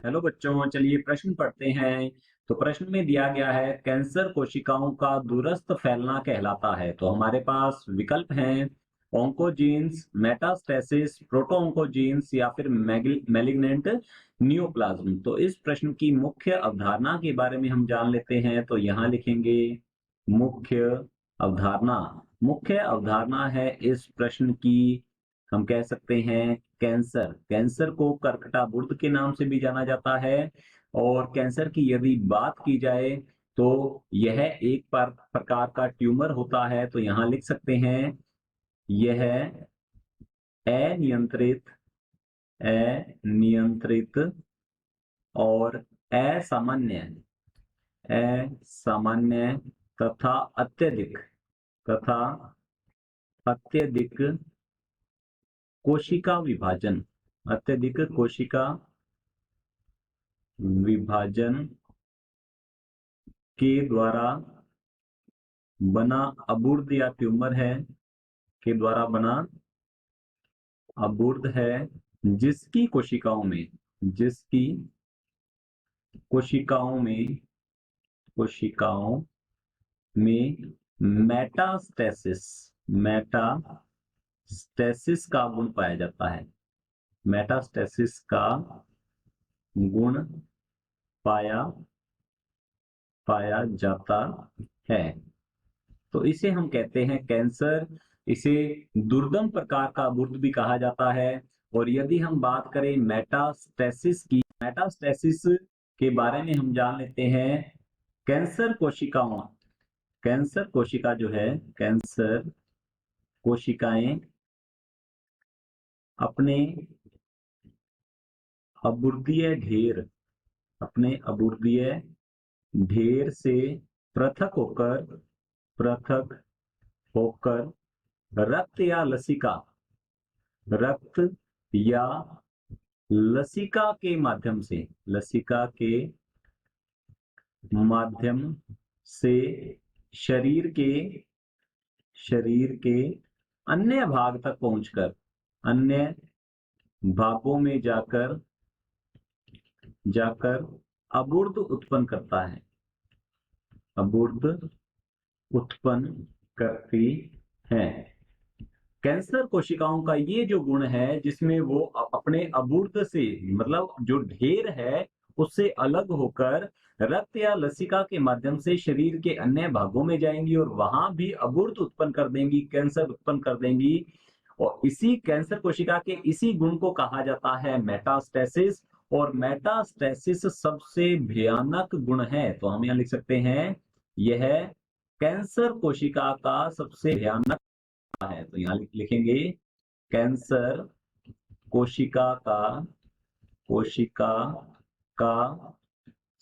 Hello बच्चों, चलिए प्रश्न पढ़ते हैं। तो प्रश्न में दिया गया है कैंसर कोशिकाओं का दूरस्थ फैलना कहलाता है। तो हमारे पास विकल्प हैं ऑन्कोजीन्स, मेटास्टेसिस, प्रोटोऑन्कोजीन्स या फिर मैलिग्नेंट नियोप्लाज्म। तो इस प्रश्न की मुख्य अवधारणा के बारे में हम जान लेते हैं। तो यहाँ लिखेंगे मुख्य अवधारणा। मुख्य अवधारणा है इस प्रश्न की, हम कह सकते हैं कैंसर। कैंसर को कर्कटाबुर्द के नाम से भी जाना जाता है। और कैंसर की यदि बात की जाए तो यह एक प्रकार का ट्यूमर होता है। तो यहाँ लिख सकते हैं यह अनियंत्रित अनियंत्रित और असामान्य असामान्य तथा तथा अत्यधिक कोशिका विभाजन अत्यधिक कोशिका विभाजन के द्वारा बना अबूर्द या ट्यूमर है, के द्वारा बना अबूर्द है, जिसकी जिसकी कोशिकाओं में मेटास्टेसिस का गुण पाया जाता है। मेटास्टेसिस का गुण पाया जाता है। तो इसे हम कहते हैं कैंसर। इसे दुर्गम प्रकार का अबूर्द भी कहा जाता है। और यदि हम बात करें मेटास्टेसिस की, मेटास्टेसिस के बारे में हम जान लेते हैं। कैंसर कोशिका जो है, कैंसर कोशिकाएं अपने अबूर्दीय ढेर से पृथक होकर रक्त या लसिका के माध्यम से शरीर के अन्य भाग तक पहुंचकर अन्य भागों में जाकर अबूर्द उत्पन्न करता है, अबूर्द उत्पन्न करती है। कैंसर कोशिकाओं का ये जो गुण है, जिसमें वो अपने अबूर्द से मतलब जो ढेर है उससे अलग होकर रक्त या लसिका के माध्यम से शरीर के अन्य भागों में जाएंगी और वहां भी अबूर्द उत्पन्न कर देंगी, कैंसर उत्पन्न कर देंगी। और इसी कैंसर कोशिका के इसी गुण को कहा जाता है मेटास्टेसिस। और मेटास्टेसिस सबसे भयानक गुण है। तो हम यहाँ लिख सकते हैं यह कैंसर कोशिका का सबसे भयानक है। तो यहाँ लिखेंगे कैंसर कोशिका का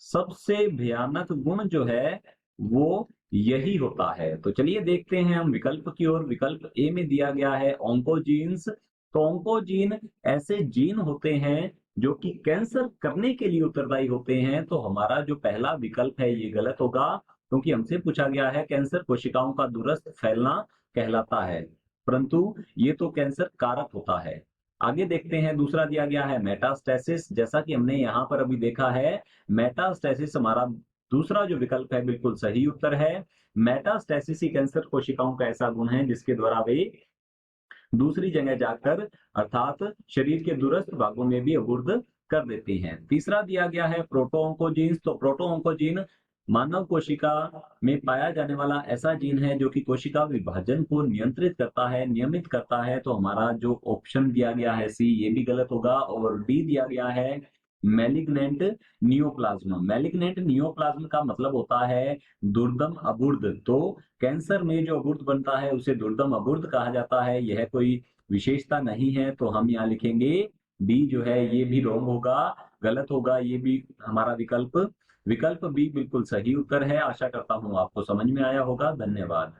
सबसे भयानक गुण जो है वो यही होता है। तो चलिए देखते हैं हम विकल्प की ओर। विकल्प ए में दिया गया है ऑन्कोजीन्स। तो ऑन्कोजीन ऐसे जीन होते हैं जो कि कैंसर करने के लिए उत्तरदायी होते हैं। तो हमारा जो पहला विकल्प है ये गलत होगा, क्योंकि हमसे पूछा गया है कैंसर कोशिकाओं का दूरस्थ फैलना कहलाता है, परंतु ये तो कैंसर कारक होता है। आगे देखते हैं, दूसरा दिया गया है मेटास्टेसिस। जैसा कि हमने यहाँ पर अभी देखा है, मेटास्टेसिस हमारा दूसरा जो विकल्प है बिल्कुल सही उत्तर है। मेटास्टेसिस ही कैंसर कोशिकाओं का ऐसा गुण है जिसके द्वारा वे दूसरी जगह जाकर अर्थात शरीर के दूरस्थ भागों में भी अबूर्द कर देती हैं। तीसरा दिया गया है प्रोटोऑन्कोजीन्स। तो प्रोटोऑन्कोजीन मानव कोशिका में पाया जाने वाला ऐसा जीन है जो कि कोशिका विभाजन को नियमित करता है। तो हमारा जो ऑप्शन दिया गया है सी, ये भी गलत होगा। और डी दिया गया है मैलिग्नेंट नियोप्लाज्म। मैलिग्नेंट नियोप्लाज्म का मतलब होता है दुर्दम अबूर्द। तो कैंसर में जो अबूर्द बनता है उसे दुर्दम अबूर्द कहा जाता है, यह कोई विशेषता नहीं है। तो हम यहाँ लिखेंगे बी जो है ये भी रॉन्ग होगा, गलत होगा ये भी हमारा विकल्प बी बिल्कुल सही उत्तर है। आशा करता हूँ आपको समझ में आया होगा। धन्यवाद।